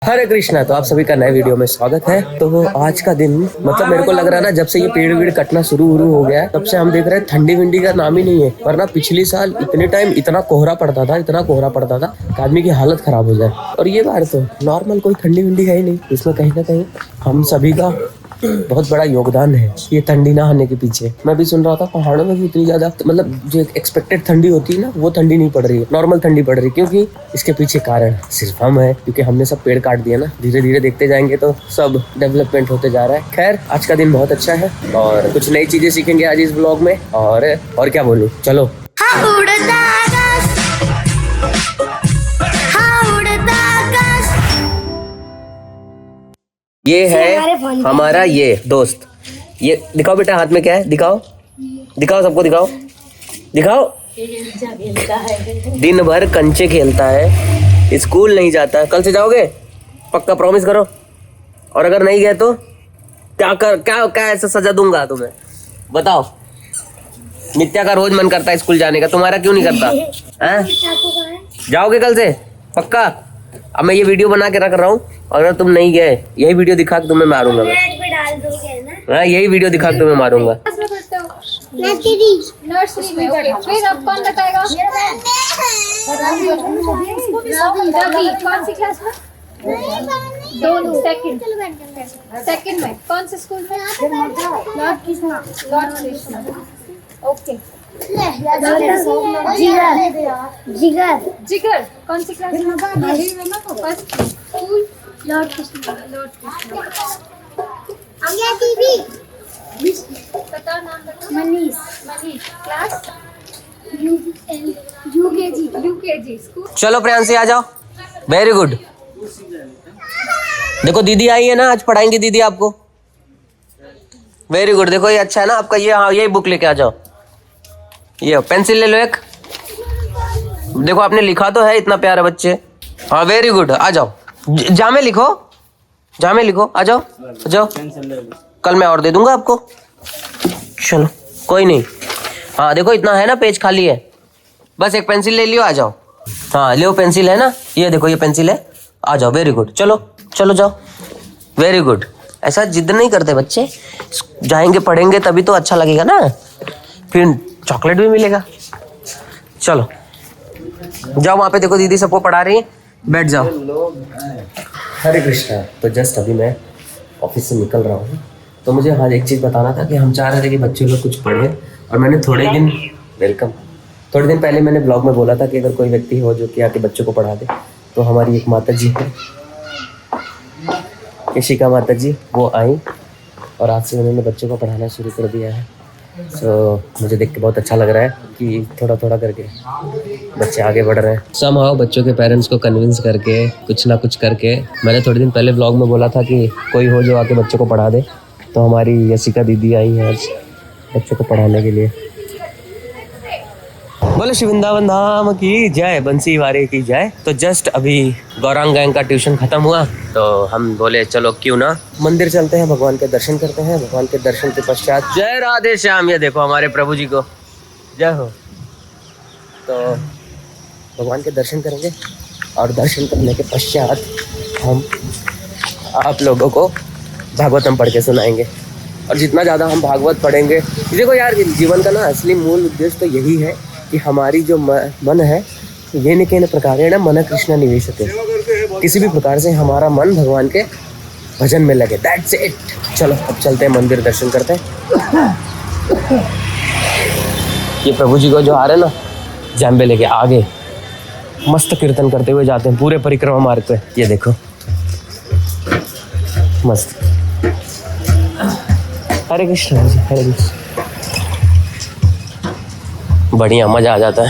हरे कृष्णा। तो आप सभी का नए वीडियो में स्वागत है। तो आज का दिन मतलब मेरे को लग रहा है ना, जब से ये पेड़ वेड़ कटना शुरू हो गया है तब से हम देख रहे हैं ठंडी विंडी का नाम ही नहीं है। वरना पिछले साल इतने टाइम इतना कोहरा पड़ता था कि आदमी की हालत खराब हो जाए। और ये बार तो नॉर्मल कोई ठंडी विंडी है ही नहीं। इसमें कहीं ना कहीं हम सभी का बहुत बड़ा योगदान है ये ठंडी ना आने के पीछे। मैं भी सुन रहा था पहाड़ों में भी इतनी ज्यादा मतलब जो एक्सपेक्टेड ठंडी होती है ना, वो ठंडी नहीं पड़ रही है, नॉर्मल ठंडी पड़ रही है। क्योंकि इसके पीछे कारण सिर्फ हम है, क्योंकि हमने सब पेड़ काट दिया ना। धीरे धीरे देखते जाएंगे तो सब डेवलपमेंट होते जा रहा है। खैर, आज का दिन बहुत अच्छा है और कुछ नई चीजें सीखेंगे आज इस ब्लॉग में। और क्या बोलूं, चलो। ये है हमारा ये दोस्त। ये दिखाओ बेटा, हाथ में क्या है, दिखाओ सबको, दिखाओ। दिन भर कंचे खेलता है, स्कूल नहीं जाता। कल से जाओगे पक्का, प्रॉमिस करो। और अगर नहीं गए तो क्या ऐसा सजा दूंगा तुम्हें, बताओ। नित्या का रोज मन करता है स्कूल जाने का, तुम्हारा क्यों नहीं करता है? जाओगे कल से पक्का? अब मैं ये वीडियो बना के रख रहा हूँ, अगर तुम नहीं गए यही वीडियो दिखा के तुम्हें मारूंगा मैं। हाँ, यही वीडियो दिखा के तुम्हें मारूंगा। नर्सरी में फिर अब कौन बताएगा? कौन सी क्लास में? दोनों सेकंड में। कौन से स्कूल में? लॉर्ड कृष्णा। ओके। जिगर कौन सी क्लास में? First school lord Krishna. बता नाम बता। मनीष। Class UKG school. चलो प्रियांशी आ जाओ। Very good. देखो दीदी आई है ना, आज पढ़ाएंगे दीदी आपको। Very good. देखो ये अच्छा है ना आपका ये। हाँ, यही बुक लेके आ जाओ। ये पेंसिल ले लो एक। देखो आपने लिखा तो है, इतना प्यारा बच्चे। हाँ वेरी गुड, आ जाओ। जामे लिखो, आ जाओ। कल मैं और दे दूंगा आपको। चलो कोई नहीं। हाँ देखो इतना है ना, पेज खाली है, बस एक पेंसिल ले लियो, आ जाओ। हाँ लियो, पेंसिल है ना, ये देखो ये पेंसिल है, आ जाओ। वेरी गुड, चलो जाओ। Very good. ऐसा जिद नहीं करते बच्चे, जाएंगे पढ़ेंगे तभी तो अच्छा लगेगा ना, फिर चॉकलेट भी मिलेगा। चलो जाओ, वहाँ पे देखो दीदी सबको पढ़ा रही है, बैठ जाओ। हरे कृष्णा। तो जस्ट अभी मैं ऑफिस से निकल रहा हूँ, तो मुझे हाँ एक चीज़ बताना था कि हम चाह रहे थे कि बच्चे लोग कुछ पढ़े। और मैंने थोड़े दिन पहले मैंने ब्लॉग में बोला था कि अगर कोई व्यक्ति हो जो कि आके बच्चों को पढ़ा दे, तो हमारी एक माता जी है, ऋषिका माता जी, वो आई और आज से उन्होंने बच्चों को पढ़ाना शुरू कर दिया है। मुझे देख के बहुत अच्छा लग रहा है कि थोड़ा करके बच्चे आगे बढ़ रहे हैं। समहाउ बच्चों के पेरेंट्स को कन्विंस करके कुछ ना कुछ करके, मैंने थोड़े दिन पहले ब्लॉग में बोला था कि कोई हो जो आके बच्चों को पढ़ा दे, तो हमारी यशिका दीदी आई है आज बच्चों को पढ़ाने के लिए। बोले श्री वृंदावन धाम की जय, बंसी वारे की जय। तो जस्ट अभी गौरांग गैंग का ट्यूशन खत्म हुआ, तो हम बोले चलो क्यों ना मंदिर चलते हैं, भगवान के दर्शन करते हैं। भगवान के दर्शन के पश्चात जय राधे श्याम, ये देखो हमारे प्रभु जी को जय हो। तो भगवान के दर्शन करेंगे और दर्शन करने के पश्चात हम आप लोगों को भागवतम पढ़ के सुनाएंगे। और जितना ज़्यादा हम भागवत पढ़ेंगे, देखो यार जीवन का ना असली मूल उद्देश्य तो यही है कि हमारी जो मन है ये न किन प्रकार ना मन कृष्ण निवेशते, किसी भी प्रकार से हमारा मन भगवान के भजन में लगे। That's it. चलो अब चलते हैं मंदिर, दर्शन करते हैं। ये प्रभु जी को जो आ रहे हैं ना, जाम्बे लेके आगे मस्त कीर्तन करते हुए जाते हैं पूरे परिक्रमा मार्ग पे। ये देखो मस्त। हरे कृष्ण हरे कृष्ण। बढ़िया, मजा आ जाता है।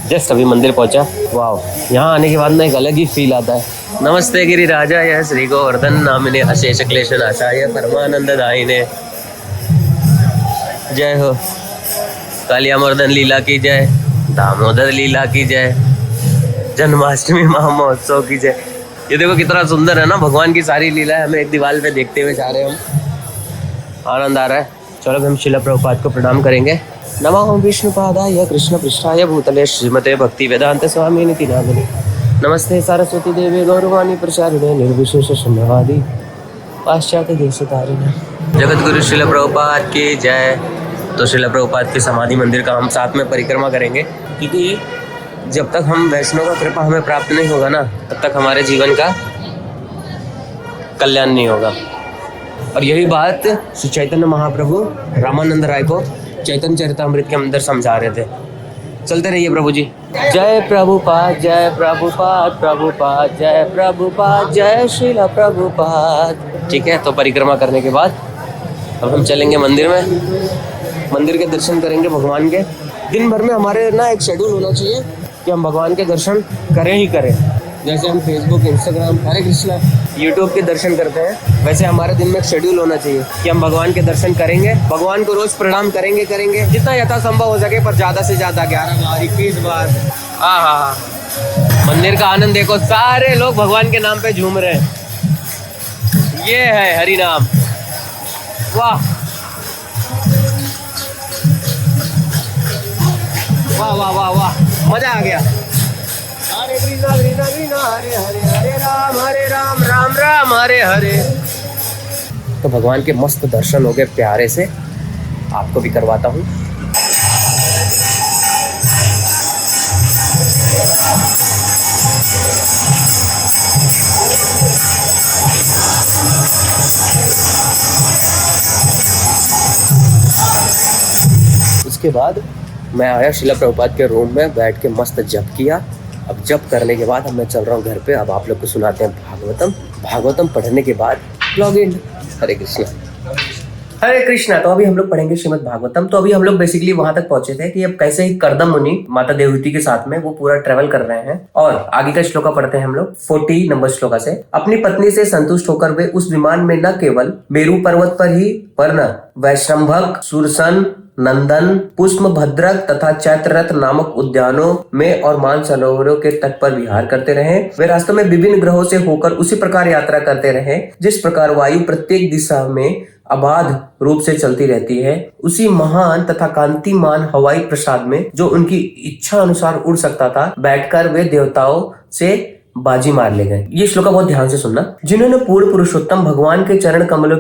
जस्ट अभी मंदिर पहुंचा। वाह, यहाँ आने के बाद ना एक अलग ही फील आता है। नमस्ते गिरि राजा या श्री गोवर्धन नामिने अशेष क्लेश नाशाय परमानंद दायिने। जय हो। कालियामर्दन लीला की जय, दामोदर लीला की जय, जन्माष्टमी महोत्सव की जय। ये देखो कितना सुंदर है ना, भगवान की सारी लीला है, हमें एक दीवार पे देखते हुए जा रहे हैं हम। आनंद आ रहा है। चलो हम शिला प्रभुपाद को प्रणाम करेंगे। नमो विष्णुपादाय कृष्ण पृष्ठाय भूतले श्रीमते भक्ति वेदांत स्वामी निति नामिने नमस्ते सरस्वती देवी गौरवाणी प्रचारिणे निर्विशेष शून्यवादी पाश्चात्य देश तारिणे। जगत गुरु श्रील प्रभुपाद की जय। तो श्रील प्रभुपाद के समाधि मंदिर का हम साथ में परिक्रमा करेंगे, क्योंकि जब तक हम वैष्णव का कृपा हमें प्राप्त नहीं होगा ना, तब तक हमारे जीवन का कल्याण नहीं होगा। और यही बात श्री चैतन्य महाप्रभु रामानंद राय को चैतन्य चरितामृत के अंदर समझा रहे थे। चलते रहिए प्रभु जी। जय प्रभुपाद, जय प्रभुपाद, प्रभुपाद जय प्रभुपाद, जय श्रील प्रभुपाद। ठीक है, तो परिक्रमा करने के बाद अब हम चलेंगे मंदिर में, मंदिर के दर्शन करेंगे भगवान के। दिन भर में हमारे ना एक शेड्यूल होना चाहिए कि हम भगवान के दर्शन करें ही करें। जैसे हम फेसबुक, इंस्टाग्राम, हरे कृष्णा, यूट्यूब के दर्शन करते हैं, वैसे हमारे दिन में एक शेड्यूल होना चाहिए कि हम भगवान के दर्शन करेंगे, भगवान को रोज प्रणाम करेंगे जितना यथासंभव हो सके, पर ज्यादा से ज्यादा 11 बार 21 बार। हाँ, मंदिर का आनंद देखो, सारे लोग भगवान के नाम पे झूम रहे हैं। ये है हरि नाम। वाह वाह वाह वाह वाह, मजा आ गया। हरे कृष्णा कृष्णा कृष्णा हरे हरे, हरे राम राम राम हरे हरे। तो भगवान के मस्त दर्शन हो गए प्यारे से, आपको भी करवाता हूँ। उसके बाद मैं आया शिला प्रभुपाद के रूम में, बैठ के मस्त जप किया। अब जप करने के बाद अब मैं चल रहा हूँ घर पे। अब आप लोग को सुनाते हैं भागवतम पढ़ने के बाद लॉग इन। हरे कृष्णा हरे कृष्णा। तो अभी हम लोग पढ़ेंगे श्रीमद् भागवतम। तो अभी हम लोग बेसिकली वहां तक पहुंचे थे कि अब कैसे ही कर्दम मुनि माता देवहूति के साथ में वो पूरा ट्रेवल कर रहे हैं। और आगे का श्लोका पढ़ते हैं हम लोग 40 नंबर श्लोका से। अपनी पत्नी से संतुष्ट होकर वे उस विमान में न केवल मेरु पर्वत पर ही वरन वैश्रम्भक, सुरसन, नंदन, पुष्प भद्रक तथा चैत्ररथ नामक उद्यानों में और मानसरोवरों के तट पर विहार करते रहे। वे रास्तों में विभिन्न ग्रहों से होकर उसी प्रकार यात्रा करते रहे जिस प्रकार वायु प्रत्येक दिशा में अबाध रूप से चलती रहती है। उसी महान तथा कांतिमान हवाई प्रसाद में जो उनकी इच्छा अनुसार उड़ सकता था, बैठकर वे देवताओं से बाजी मार ले गए। ये श्लोका बहुत ध्यान से सुनना। जिन्होंने पूर्ण पुरुषोत्तम भगवान के चरण कमलों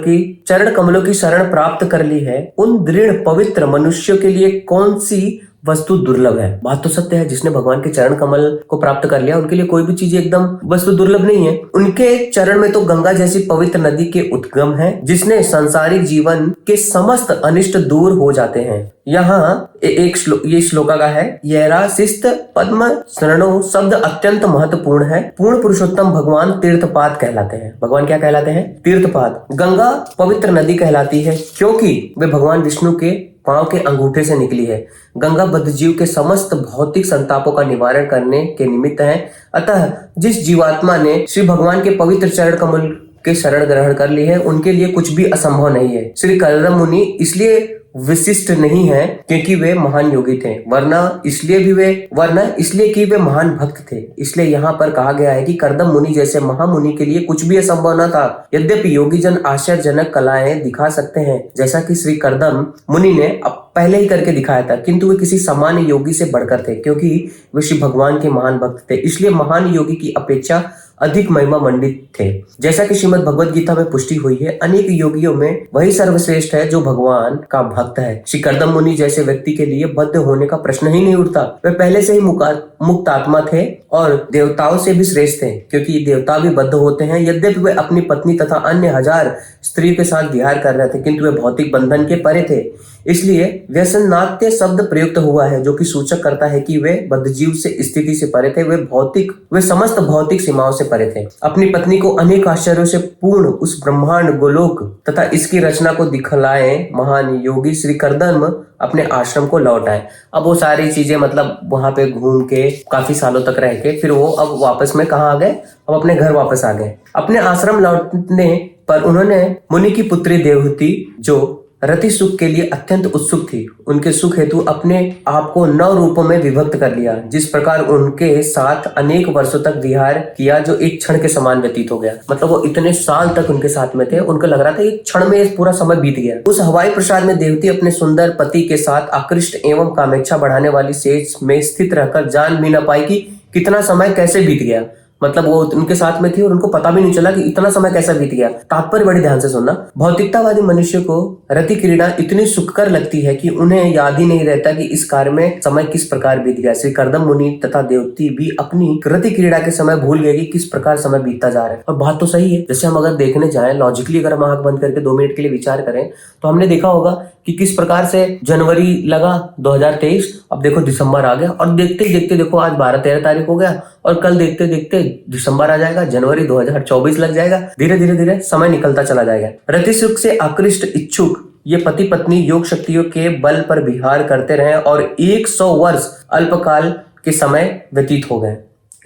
की शरण प्राप्त कर ली है, उन दृढ़ पवित्र मनुष्यों के लिए कौन सी वस्तु दुर्लभ है। बात तो सत्य है, जिसने भगवान के चरण कमल को प्राप्त कर लिया उनके लिए कोई भी चीज एकदम वस्तु दुर्लभ नहीं है। उनके चरण में तो गंगा जैसी पवित्र नदी के उद्गम है, जिसने सांसारिक जीवन के समस्त अनिष्ट दूर हो जाते हैं। यहाँ ये श्लोका का है। यैराशिस्त पद्म शरणों शब्द अत्यंत महत्वपूर्ण है। पूर्ण पुरुषोत्तम भगवान तीर्थपाद कहलाते हैं। भगवान क्या कहलाते हैं? तीर्थपाद। गंगा पवित्र नदी कहलाती है क्योंकि वे भगवान विष्णु के पांव के अंगूठे से निकली है। गंगा बद्धजीव के समस्त भौतिक संतापों का निवारण करने के निमित्त है। अतः जिस जीवात्मा ने श्री भगवान के पवित्र चरण कमल के शरण ग्रहण कर ली है, उनके लिए कुछ भी असंभव नहीं है। श्री कर्दम मुनि इसलिए विशिष्ट नहीं है क्योंकि वे महान योगी थे, वरना इसलिए कि वे महान भक्त थे। इसलिए यहाँ पर कहा गया है कि कर्दम मुनि जैसे महामुनि के लिए कुछ भी असंभव न था। यद्यपि योगी जन आश्चर्यजनक कलाएं दिखा सकते हैं, जैसा कि श्री कर्दम मुनि ने पहले ही करके दिखाया था, किंतु वे किसी सामान्य योगी से बढ़कर थे क्योंकि वे श्री भगवान के महान भक्त थे। इसलिए महान योगी की अपेक्षा अधिक महिमा मंडित थे। जैसा कि श्रीमद् भगवद गीता में पुष्टि हुई है, अनेक योगियों में वही सर्वश्रेष्ठ है जो भगवान का भक्त है। श्री कर्दम मुनि जैसे व्यक्ति के लिए बद्ध होने का प्रश्न ही नहीं उठता। वे पहले से ही मुक्त आत्मा थे और देवताओं से भी श्रेष्ठ थे, क्योंकि देवता भी बद्ध होते हैं। यद्यपि वे अपनी पत्नी तथा अन्य 1000 स्त्रियों के साथ विहार कर रहे थे, किंतु वे भौतिक बंधन के परे थे। इसलिए व्यसनात्य शब्द प्रयुक्त हुआ है, जो कि सूचक करता है कि वे बद्धजीव से स्थिति से परे थे। वे समस्त भौतिक सीमाओं से परे थे। अपनी पत्नी को अनेक आश्चर्यों से पूर्ण उस ब्रह्मांड गोलोक तथा इसकी रचना को दिखलाए महान योगी श्री कर्दम अपने आश्रम को लौट आए। अब वो सारी चीजें मतलब वहां पे घूम के काफी सालों तक रह के फिर वो अब वापस में कहाँ आ गए? अब अपने घर वापस आ गए। अपने आश्रम लौटने पर उन्होंने मुनि की पुत्री देवहूति, जो रति सुख के लिए अत्यंत उत्सुक थी, उनके सुख हेतु अपने आप को 9 रूपों में विभक्त कर लिया। जिस प्रकार उनके साथ अनेक वर्षों तक विहार किया, जो एक क्षण के समान व्यतीत हो गया। मतलब वो इतने साल तक उनके साथ में थे, उनको लग रहा था एक क्षण में पूरा समय बीत गया। उस हवाई प्रसाद में देवती अपने सुंदर पति के साथ आकृष्ट एवं कामेच्छा बढ़ाने वाली सेज में स्थित रहकर जान भी न पाई कि कितना समय कैसे बीत गया, मतलब वो उनके साथ में थी और उनको पता भी नहीं चला कि इतना समय कैसा बीत गया। तात्पर्य बड़े ध्यान से सुनना। भौतिकतावादी मनुष्य को रति क्रीड़ा इतनी सुखकर लगती है कि उन्हें याद ही नहीं रहता कि इस कार्य में समय किस प्रकार बीत गया। श्री कर्दम मुनि तथा देवती भी अपनी रति क्रीड़ा के समय भूल गए कि किस प्रकार समय बीतता जा रहा है। और बात तो सही है। जैसे हम अगर देखने जाए लॉजिकली, अगर हम आंख बंद करके 2 मिनट के लिए विचार करें तो हमने देखा होगा कि किस प्रकार से जनवरी लगा 2023, अब देखो दिसंबर आ गया, और देखते देखते देखो आज 12-13 तारीख हो गया, और कल देखते देखते दिसंबर आ जाएगा, जनवरी 2024 लग जाएगा। धीरे धीरे धीरे समय निकलता चला जाएगा। रति सुख से आकृष्ट इच्छुक ये पति पत्नी योग शक्तियों के बल पर विहार करते रहे और 100 वर्ष अल्पकाल के समय व्यतीत हो गए।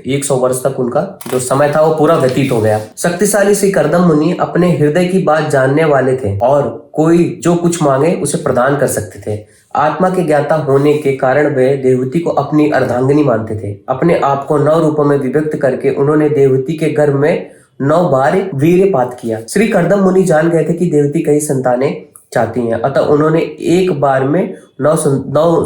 100 वर्ष तक उनका जो समय था वो पूरा व्यतीत हो गया। शक्तिशाली श्री कर्दम मुनि अपने हृदय की बात जानने वाले थे और कोई जो कुछ मांगे उसे प्रदान कर सकते थे। आत्मा के ज्ञाता होने के कारण वे देवती को अपनी अर्धांगिनी मानते थे। अपने आप को 9 रूपों में विभक्त करके उन्होंने देवती के गर्भ में 9 बार वीर्यपात किया। श्री कर्दम मुनि जान गए थे कि देवती कई संतानें चाहती हैं, अतः उन्होंने एक बार में 9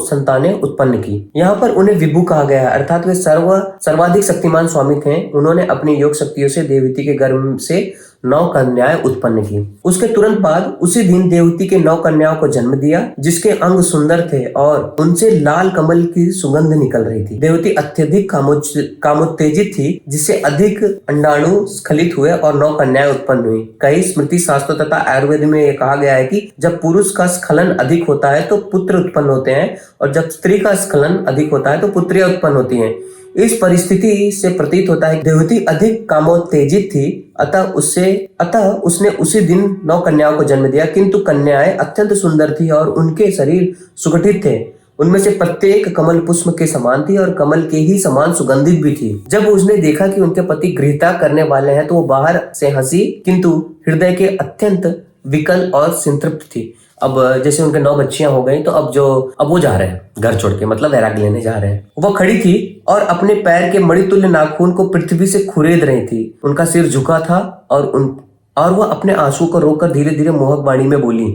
संतानें उत्पन्न की। यहाँ पर उन्हें विभु कहा गया है, अर्थात वे सर्वाधिक शक्तिमान स्वामी थे। उन्होंने अपनी योग शक्तियों से देवती के गर्भ से 9 कन्याएं उत्पन्न की। उसके तुरंत बाद उसी दिन देवती के 9 कन्याओं को जन्म दिया, जिसके अंग सुंदर थे और उनसे लाल कमल की सुगंध निकल रही थी। देवती अत्यधिक कामोत्तेजित थी, जिससे अधिक अंडाणु स्खलित हुए और 9 कन्याएं उत्पन्न हुई। कई स्मृति शास्त्रों तथा आयुर्वेद में यह कहा गया है कि जब पुरुष का स्खलन अधिक होता है तो पुत्र उत्पन्न होते हैं, और जब स्त्री का स्खलन अधिक होता है तो पुत्रियां उत्पन्न होती हैं। इस परिस्थिति से प्रतीत होता है देवती अधिक कामोत्तेजित थी, अतः उसने उसी दिन 9 कन्याओं को जन्म दिया। किंतु कन्याएं अत्यंत सुंदर थी और उनके शरीर सुगठित थे। उनमें से प्रत्येक कमल पुष्प के समान थी और कमल के ही समान सुगंधित भी थी। जब उसने देखा कि उनके पति गृहत्याग करने वाले हैं तो वो बाहर से हंसी, किंतु हृदय के अत्यंत विकल और संतृप्त थी। अब जैसे उनके 9 बच्चियां हो गई तो अब वो जा रहे हैं घर छोड़ के, मतलब वैराग्य लेने जा रहे हैं। वो खड़ी थी और अपने पैर के मणितुल्य नाखून को पृथ्वी से खुरेद रही थी। उनका सिर झुका था और वह अपने आंसू को रोककर धीरे धीरे मोहक वाणी में बोली,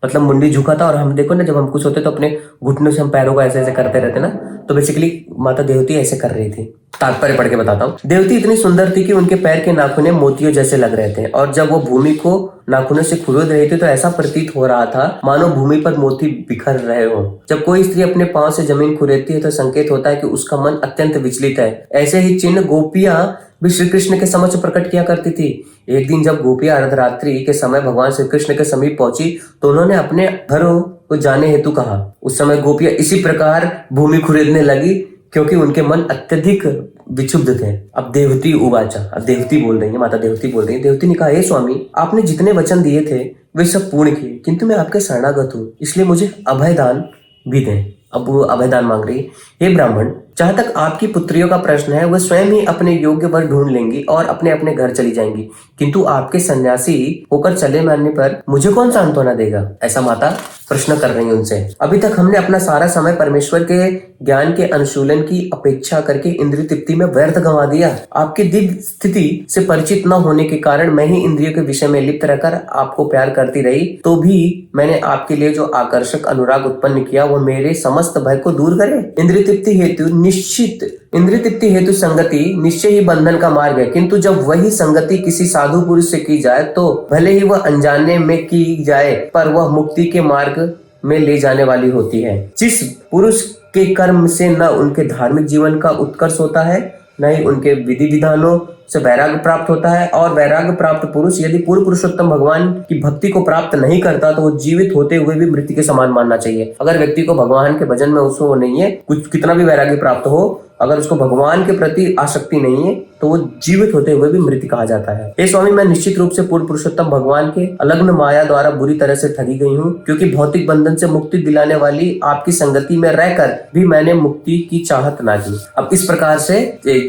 मतलब मुंडी झुका था। और हम देखो ना, जब हम कुछ होते तो अपने घुटनों से हम पैरों को ऐसे ऐसे करते रहते ना, तो बेसिकली माता देवती ऐसे कर रही थी। तात्पर्य पढ़ के बताता हूँ। देवती इतनी सुंदर थी कि उनके पैर के नाखूने मोतियों जैसे लग रहे थे, और जब वो भूमि को नाखूनों से खुरद रही थी तो ऐसा प्रतीत हो रहा था मानो भूमि पर मोती बिखर रहे हो। जब कोई स्त्री अपने पांव से जमीन खुरेदती है तो संकेत होता है कि उसका मन अत्यंत विचलित है। ऐसे ही चिन्ह गोपियां भी श्री कृष्ण के समक्ष प्रकट किया करती थी। एक दिन जब गोपियां अर्धरात्रि के समय भगवान श्री कृष्ण के समीप पहुंची तो उन्होंने अपने घरों को जाने हेतु कहा। उस समय गोपियां इसी प्रकार भूमि खुरेदने लगी क्योंकि उनके मन अत्यधिक विक्षुब्ध थे। अब देवती उवाचा, अब देवती बोल रही है, माता देवती बोल रही है। देवती ने कहा, हे स्वामी, आपने जितने वचन दिए थे वे सब पूर्ण किए, किंतु मैं आपके शरणागत हूँ, इसलिए मुझे अभयदान भी दें। अब वो अभयदान मांग रही है। हे ब्राह्मण, जहां तक आपकी पुत्रियों का प्रश्न है वह स्वयं ही अपने योग्य वर ढूंढ लेंगी और अपने अपने घर चली जाएंगी, किंतु आपके सन्यासी होकर चले मानने पर मुझे कौन सांत्वना देगा? ऐसा माता प्रश्न कर रही है उनसे। अभी तक हमने अपना सारा समय परमेश्वर के ज्ञान के अनुशीलन की अपेक्षा करके इंद्रिय तृप्ति में व्यर्थ गंवा दिया। आपकी दिव्य स्थिति से परिचित न होने के कारण मैं ही इंद्रियों के विषय में लिप्त रहकर आपको प्यार करती रही, तो भी मैंने आपके लिए जो आकर्षक अनुराग उत्पन्न किया वह मेरे समस्त भय को दूर करे। इंद्रिय तृप्ति हेतु संगति निश्चय ही बंधन का मार्ग है, किंतु जब वही संगति किसी साधु पुरुष से की जाए तो भले ही वह अनजाने में की जाए पर वह मुक्ति के मार्ग में ले जाने वाली होती है। जिस पुरुष के कर्म से न उनके धार्मिक जीवन का उत्कर्ष होता है, न ही उनके विधि विधानों से वैराग्य प्राप्त होता है, और वैराग्य प्राप्त पुरुष यदि पूर्ण पुरुषोत्तम भगवान की भक्ति को प्राप्त नहीं करता तो वो जीवित होते हुए भी मृत्यु के समान मानना चाहिए। अगर व्यक्ति को भगवान के भजन में उसको वो नहीं है, कुछ कितना भी वैराग्य प्राप्त हो, अगर उसको भगवान के प्रति आसक्ति नहीं है तो वो जीवित होते हुए भी मृत्यु कहा जाता है। हे स्वामी, मैं निश्चित रूप से पूर्ण पुरुषोत्तम भगवान के अलग्न माया द्वारा बुरी तरह से ठगी गई हूँ, क्योंकि भौतिक बंधन से मुक्ति दिलाने वाली आपकी संगति में रहकर भी मैंने मुक्ति की चाहत ना की। अब इस प्रकार से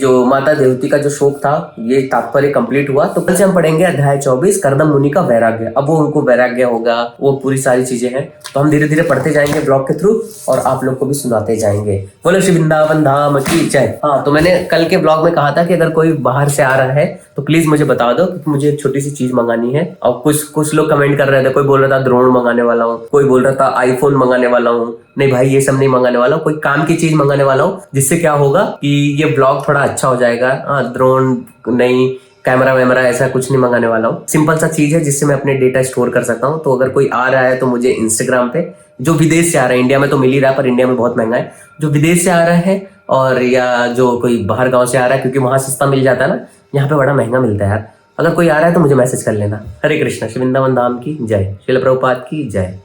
जो माता देवती का जो शोक था ये तात्पर्य कंप्लीट हुआ। तो कल से हम पढ़ेंगे अध्याय 24 कर्दम मुनि का वैराग्य। अब वो उनको वैराग्य होगा, वो पूरी सारी चीजें हैं, तो हम धीरे धीरे पढ़ते जाएंगे ब्लॉग के थ्रू और आप लोग को भी सुनाते जाएंगे। बोलो श्री वृंदावन धाम की की जय। हाँ, तो मैंने कल के ब्लॉग में कहा था कि अगर कोई बाहर से आ रहा है तो प्लीज मुझे बता दो, क्योंकि मुझे एक छोटी सी चीज मंगानी है। और कुछ लोग कमेंट कर रहे थे, कोई बोल रहा था ड्रोन मंगाने वाला हूँ, कोई बोल रहा था आईफोन मंगाने वाला हूँ। नहीं भाई, ये सब नहीं मंगाने वाला हूँ, कोई काम की चीज मंगाने वाला हूँ, जिससे क्या होगा कि ये ब्लॉग थोड़ा अच्छा हो जाएगा। हाँ, ड्रोन नहीं, कैमरा वैमरा ऐसा कुछ नहीं मंगाने वाला हूँ। सिंपल सा चीज है जिससे मैं अपने डेटा स्टोर कर सकता हूँ। तो अगर कोई आ रहा है तो मुझे इंस्टाग्राम पे, जो विदेश से आ रहा है, इंडिया में तो मिल ही रहा है पर इंडिया में बहुत महंगा है, जो विदेश से आ रहा है और या जो कोई बाहर गांव से आ रहा है, क्योंकि वहां सस्ता मिल जाता है ना, यहाँ पे बड़ा महंगा मिलता है यार। अगर कोई आ रहा है तो मुझे मैसेज कर लेना। हरे कृष्णा। श्री वृंदावन धाम की जय। श्रील प्रभुपाद की जय।